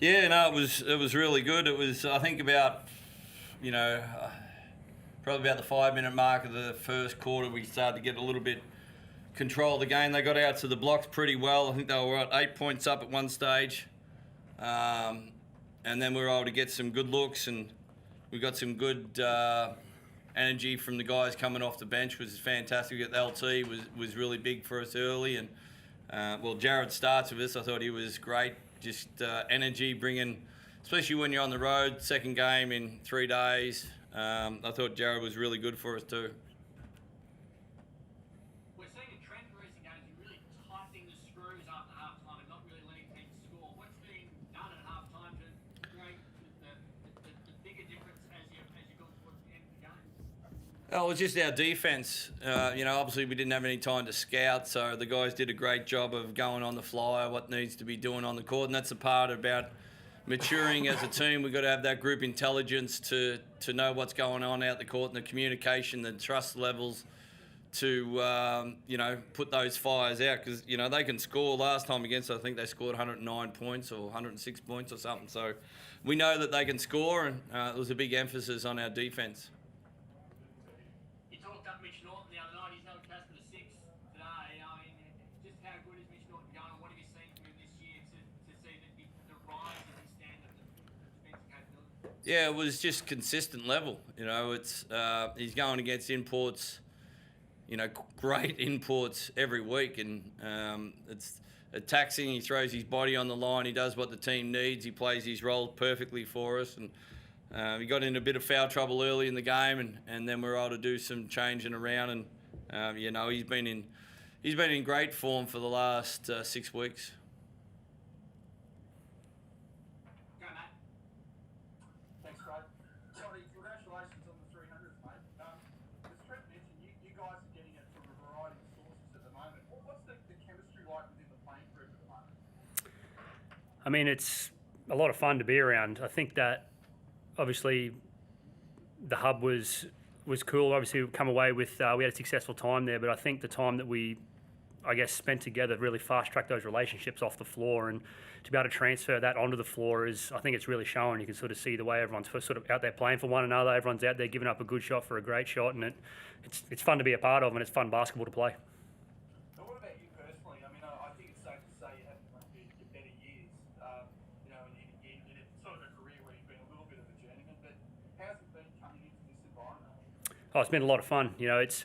Yeah, no, it was really good. It was, I think, about, you know, probably about the 5 minute mark of the first quarter, we started to get a little bit control of the game. They got out to the blocks pretty well. I think they were at 8 points up at one stage, and then we were able to get some good looks, and we got some good energy from the guys coming off the bench. Was fantastic. The LT was really big for us early, and well, Jared starts with us. I thought he was great. Just energy, bringing, especially when you're on the road, second game in 3 days. I thought Jared was really good for us too. We're seeing a trend in recent games. You're really tightening the screws after half time and not really letting teams score. What's being done at half time to create the bigger difference as you go towards the end of the game? Oh, it was just our defence. Obviously we didn't have any time to scout, so the guys did a great job of going on the fly, what needs to be doing on the court, and that's the part about maturing as a team. We've got to have that group intelligence to know what's going on out the court, and the communication, the trust levels to, put those fires out, because, they can score. Last time against us, I think they scored 109 points or 106 points or something. So we know that they can score, and it was a big emphasis on our defence. You talked up Mitch Norton the other night. He's held Casper to 6 today. I mean, just how good is Mitch Norton going? What have you seen from him this year to see the rise in his standard of defensive capability? Yeah, it was just consistent level. It's he's going against imports, great imports every week, and it's taxing. He throws his body on the line. He does what the team needs. He plays his role perfectly for us, and we got into a bit of foul trouble early in the game, and then we were able to do some changing around, and he's been in great form for the last 6 weeks. Go, Matt. Thanks, Todd. Toddy, congratulations on the 300th, mate. As Trevor mentioned, you guys are getting it from a variety of sources at the moment. What's the chemistry like within the playing group at the moment? I mean, it's a lot of fun to be around. I think that obviously the hub was cool. Obviously, we come away with we had a successful time there, but I think the time that we, spent together really fast-tracked those relationships off the floor, and to be able to transfer that onto the floor I think it's really showing. You can sort of see the way everyone's sort of out there playing for one another. Everyone's out there giving up a good shot for a great shot, and it's fun to be a part of, and it's fun basketball to play. But what about you personally? I mean, I think it's safe to say you had one of your better years, in sort of a career where you've been a little bit of a journeyman, but how's it been coming into this environment? Oh, it's been a lot of fun. It's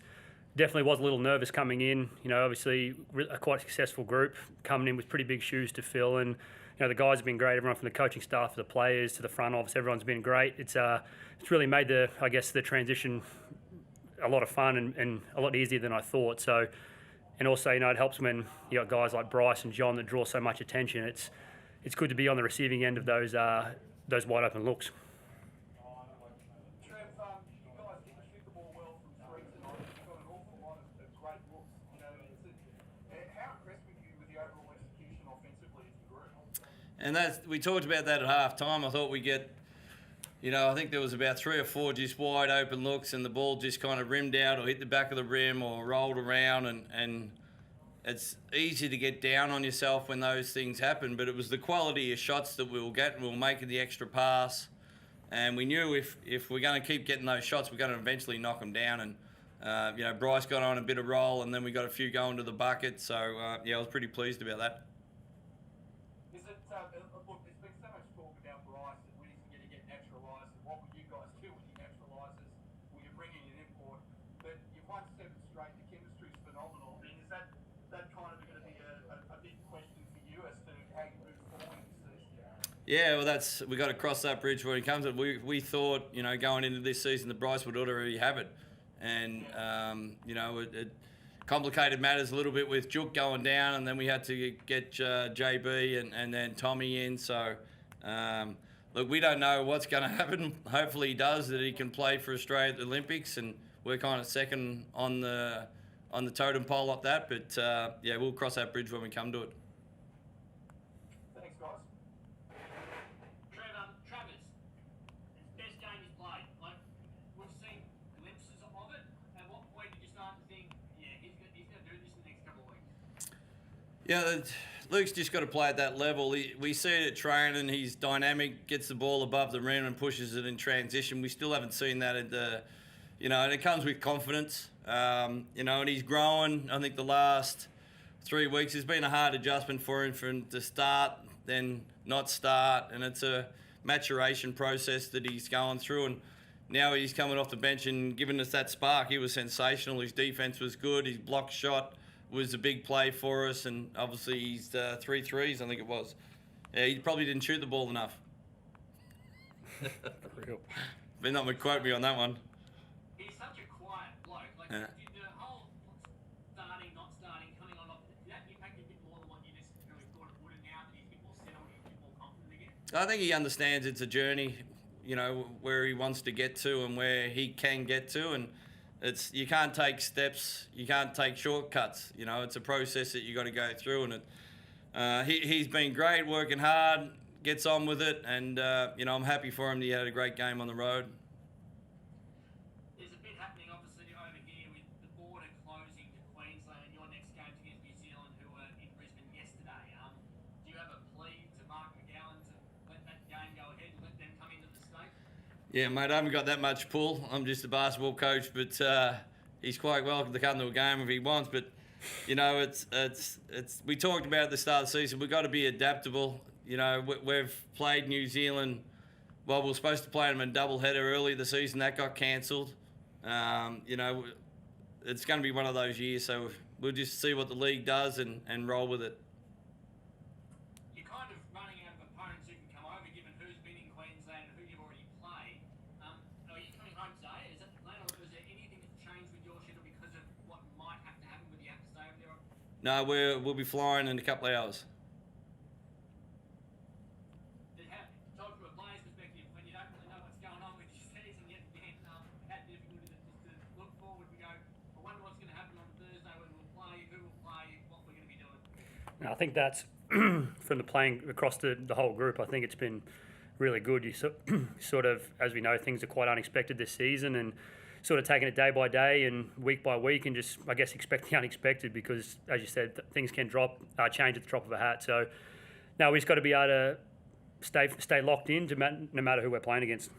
definitely was a little nervous coming in. Obviously a quite successful group coming in with pretty big shoes to fill, and the guys have been great. Everyone from the coaching staff to the players to the front office, everyone's been great. It's really made the transition a lot of fun and a lot easier than I thought. So, and also it helps when you got guys like Bryce and John that draw so much attention. It's good to be on the receiving end of those wide open looks. Trev, you guys hit the ball well from three tonight. You've got an awful lot of great looks. How impressed were you with the overall execution offensively as a group? And we talked about that at half time. I thought we get, I think there was about 3 or 4 just wide open looks, and the ball just kind of rimmed out or hit the back of the rim or rolled around, and it's easy to get down on yourself when those things happen, but it was the quality of shots that we were getting. We were making the extra pass, and we knew if we're going to keep getting those shots, we're going to eventually knock them down. And Bryce got on a bit of roll, and then we got a few going to the bucket. So I was pretty pleased about that. Is it look? There's been so much talk about Bryce and when he's going to get naturalised, and what will you guys do when he naturalises? Will you bring in an import? But you've won 7 straight. The chemistry's phenomenal. I mean, is that kind of going to be a big question for you as to how you move forward this season? Yeah, well, we got to cross that bridge when it comes to it. We thought, going into this season that Bryce would already have it. And, it complicated matters a little bit with Juk going down, and then we had to get JB and then Tommy in. So, look, we don't know what's going to happen. Hopefully he does, that he can play for Australia at the Olympics, and we're kind of second on the totem pole like that. But, we'll cross that bridge when we come to it. Thanks, guys. Trevor, Travis, best game he's played. Like, we've seen glimpses of it. At what point did you start to think, yeah, he's going to do this in the next couple of weeks? Yeah, Luke's just got to play at that level. We see it at training. He's dynamic, gets the ball above the rim and pushes it in transition. We still haven't seen that at the, and it comes with confidence. And he's growing. I think the last 3 weeks has been a hard adjustment for him to start, then not start, and it's a maturation process that he's going through. And now he's coming off the bench and giving us that spark. He was sensational. His defense was good. His block shot was a big play for us, and obviously he's 3 threes, I think it was. Yeah, he probably didn't shoot the ball enough. Better not quote me on that one. He's such a quiet bloke. Like, Yeah. the whole starting, not starting, coming on, did that impact a bit more than what you necessarily thought it would, and now that he's a bit more settled, he's a bit more confident again? I think he understands it's a journey, where he wants to get to and where he can get to, and you can't take steps, you can't take shortcuts. It's a process that you got to go through, and he's been great, working hard, gets on with it, and I'm happy for him that he had a great game on the road. There's a bit happening obviously over here with the border closing to Queensland, and your next game's against New Zealand, who were in Brisbane yesterday. Do you have a plea to Mark McGowan to let that game go ahead and let them come into the state? Yeah, mate, I haven't got that much pull. I'm just a basketball coach, but he's quite welcome to come to a game if he wants. But it's we talked about at the start of the season. We've got to be adaptable. We've played New Zealand. Well, we were supposed to play them in double header early the season. That got cancelled. It's going to be one of those years. So we'll just see what the league does and roll with it. You're kind of running out of opponents who can come over, given who's been in Queensland and who you've already played. Are you coming home today? Is that the plan, or is there anything that's changed with your schedule because of what might have to happen with you have to stay over there? No, we'll be flying in a couple of hours. Todd, from a player's perspective, when you don't really know what's going on with your season yet again, how difficult is it just to look forward and go, I wonder what's going to happen on Thursday, when we'll play, who will play, what we're going to be doing? I think that's from the playing across the whole group. I think it's been really good. You sort of, as we know, things are quite unexpected this season, and sort of taking it day by day and week by week, and just, I guess, expect the unexpected, because, as you said, things can change at the drop of a hat. So now we just got to be able to stay locked in no matter who we're playing against.